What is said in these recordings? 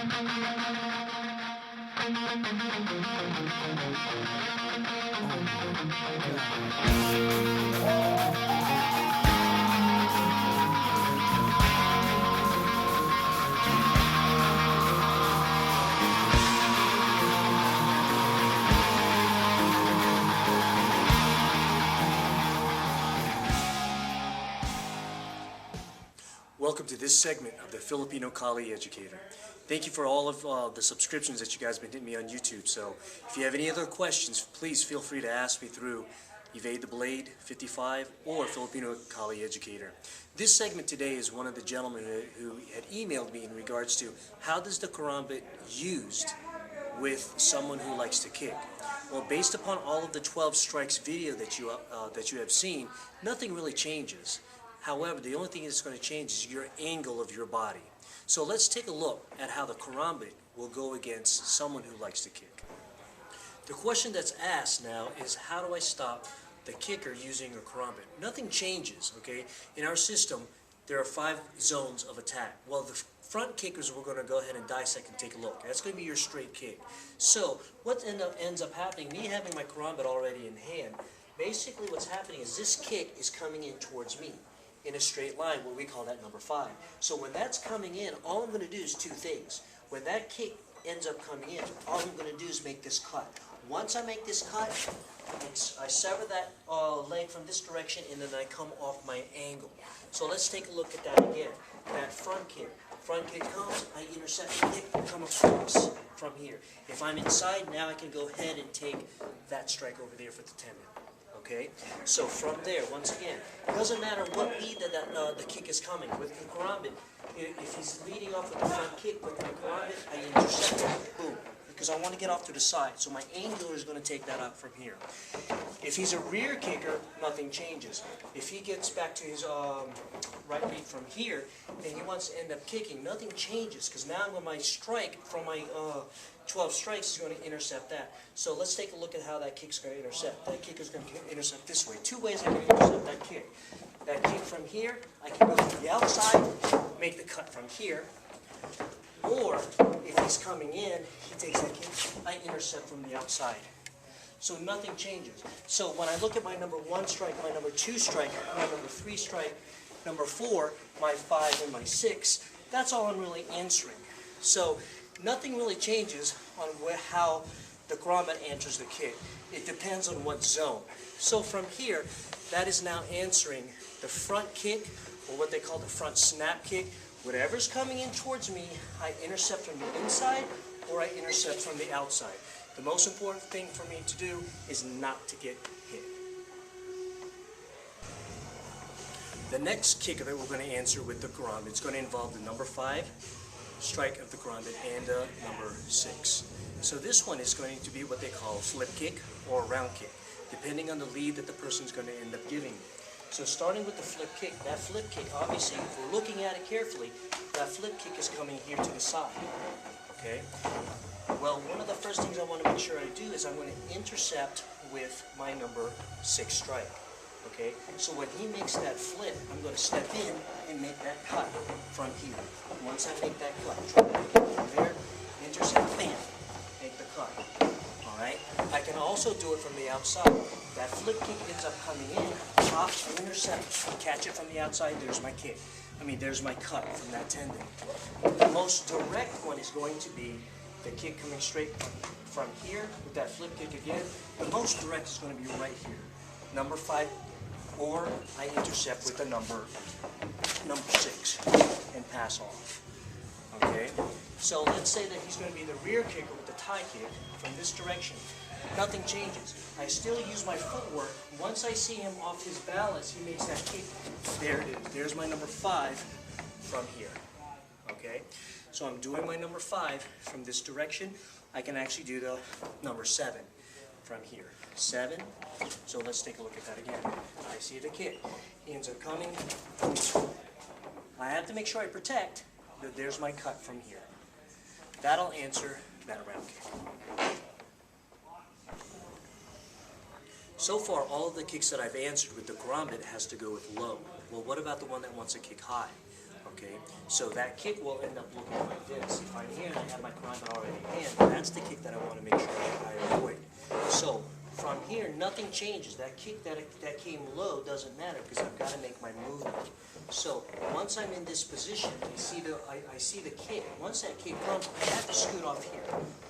Welcome to this segment of the Filipino Kali Educator. Thank you for all of the subscriptions that you guys have been hitting me on YouTube. So if you have any other questions, please feel free to ask me through Evade the Blade 55 or Filipino Kali Educator. This segment today is one of the gentlemen who had emailed me in regards to how does the Karambit used with someone who likes to kick. Well, based upon all of the 12 strikes video that you have seen, nothing really changes. However, the only thing that's going to change is your angle of your body. So let's take a look at how the Karambit will go against someone who likes to kick. The question that's asked now is, how do I stop the kicker using a Karambit? Nothing changes, okay? In our system, there are 5 zones of attack. Well, the front kickers we're going to go ahead and dissect and take a look. That's going to be your straight kick. So what ends up happening, me having my Karambit already in hand, basically what's happening is this kick is coming in towards me in a straight line, what we call that number 5. So when that's coming in, all I'm going to do is 2 things. When that kick ends up coming in, all I'm going to do is make this cut. Once I make this cut, I sever that leg from this direction, and then I come off my angle. So let's take a look at that again. That front kick. Front kick comes, I intercept the kick, come across from here. If I'm inside, now I can go ahead and take that strike over there for the tendon. Okay, so from there, once again, it doesn't matter what lead that the kick is coming. With the Karambit, if he's leading off with the front kick, with my Karambit, I intercept it, boom, because I want to get off to the side. So my angler is going to take that up from here. If he's a rear kicker, nothing changes. If he gets back to his right lead from here, and he wants to end up kicking, nothing changes, because now when my strike from my 12 strikes is going to intercept that. So let's take a look at how that kick's going to intercept. That kick is going to intercept this way. 2 ways I can intercept that kick. That kick from here, I can go to the outside, make the cut from here. Or, if he's coming in, he takes that kick, I intercept from the outside. So nothing changes. So when I look at my number 1 strike, my number 2 strike, my number 3 strike, number 4, my 5, and my 6, that's all I'm really answering. So nothing really changes on how the Karambit answers the kick. It depends on what zone. So from here, that is now answering the front kick, or what they call the front snap kick. Whatever's coming in towards me, I intercept from the inside, or I intercept from the outside. The most important thing for me to do is not to get hit. The next kicker that we're going to answer with the Karambit is going to involve the number 5 strike of the Karambit and number 6. So this one is going to be what they call a flip kick or a round kick, depending on the lead that the person's going to end up giving. So starting with the flip kick, that flip kick, obviously, if we're looking at it carefully, that flip kick is coming here to the side. Okay? Well, one of the first things I want to make sure I do is I'm going to intercept with my number 6 strike. Okay? So when he makes that flip, I'm going to step in and make that cut from here. Once I make that cut, from there, intercept, bam, make the cut. Alright? I can also do it from the outside. That flip kick ends up coming in, pop, intercept, catch it from the outside, there's my kick. There's my cut from that tendon. The most direct one is going to be the kick coming straight from here with that flip kick again. The most direct is going to be right here. Number 5, or I intercept with the number 6 and pass off. Okay? So let's say that he's going to be the rear kicker with the tie kick from this direction. Nothing changes. I still use my footwork. Once I see him off his balance, he makes that kick. There it is. There's my number 5 from here. Okay? So I'm doing my number 5 from this direction. I can actually do the number 7 from here. 7. So let's take a look at that again. I see the kick. He ends up coming. I have to make sure I protect that there's my cut from here. That'll answer that round kick. So far, all of the kicks that I've answered with the Karambit has to go with low. Well, what about the one that wants to kick high? Okay, so that kick will end up looking like this. If I'm here and I have my karambit already in hand, that's the kick that I want to make sure that I avoid. So from here, nothing changes. That kick that came low doesn't matter because I've got to make my movement. So once I'm in this position, I see the kick. Once that kick comes, I have to scoot off here.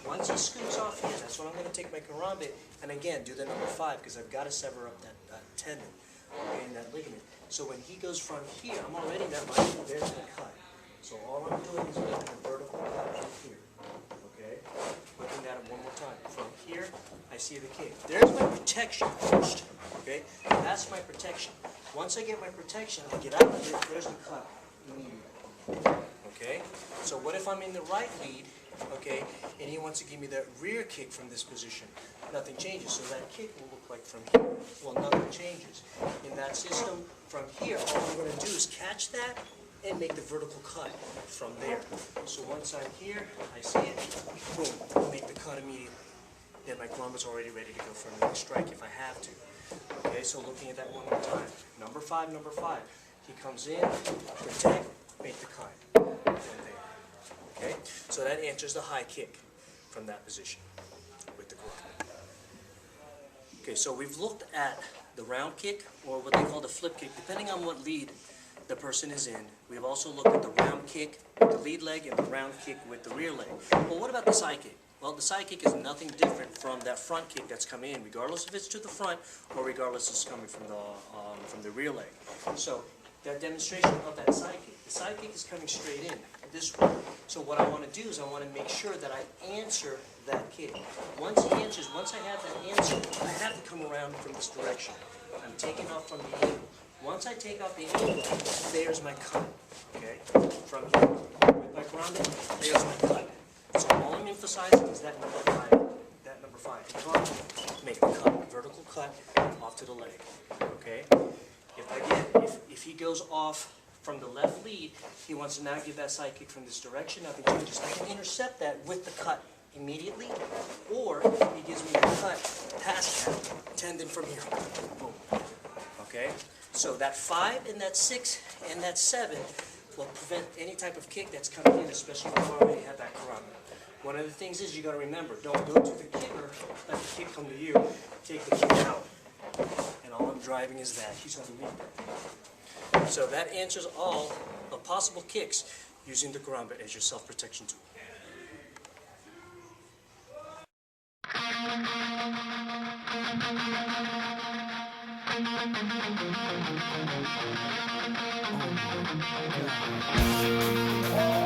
Once he scoots off here, that's when I'm going to take my karambit and again do the number 5 because I've got to sever up that tendon, okay, and that ligament. So when he goes from here, I'm already there's the cut. So all I'm doing is making a vertical cut from here. Okay? Looking at it one more time. From here, I see the kick. There's my protection first. Okay? That's my protection. Once I get my protection, I get out of it, there's the cut immediately. Okay? So what if I'm in the right lead, okay, and he wants to give me that rear kick from this position? Nothing changes. So that kick will look like from here. Well, nothing changes. In that system, from here, all I'm going to do is catch that and make the vertical cut from there. So once I'm here, I see it, boom, make the cut immediately. Then my karambit's already ready to go for a next strike if I have to. Okay, so looking at that one more time. Number 5. He comes in, protect, make the cut from there. Okay, so that answers the high kick from that position with the karambit. Okay, so we've looked at the round kick, or what they call the flip kick, depending on what lead the person is in. We've also looked at the round kick with the lead leg and the round kick with the rear leg. Well, what about the side kick? Well, the side kick is nothing different from that front kick that's coming in, regardless if it's to the front or regardless it's coming from the rear leg. So that demonstration of that side kick, the side kick is coming straight in this way. So what I want to do is I want to make sure that I answer that kick. Once he answers, once I have that answer, I have to come around from this direction. I'm taking off from the angle. Once I take off the angle, there's my cut. Okay? From here, with my karambit, there's my cut. So all I'm emphasizing is that number 5. That number 5. Make a cut, vertical cut off to the leg. Okay? If he goes off from the left lead, he wants to now give that side kick from this direction. Nothing changes. I can intercept that with the cut immediately, or he gives me the cut past that tendon from here. Boom. Okay? So that 5 and that 6 and that 7 will prevent any type of kick that's coming in, especially if you already have that karambit. One of the things is you got to remember, don't go to the kicker, let the kick come to you, take the kick out. And all I'm driving is that. He's underneath. So that answers all the possible kicks using the karambit as your self-protection tool. Oh my God.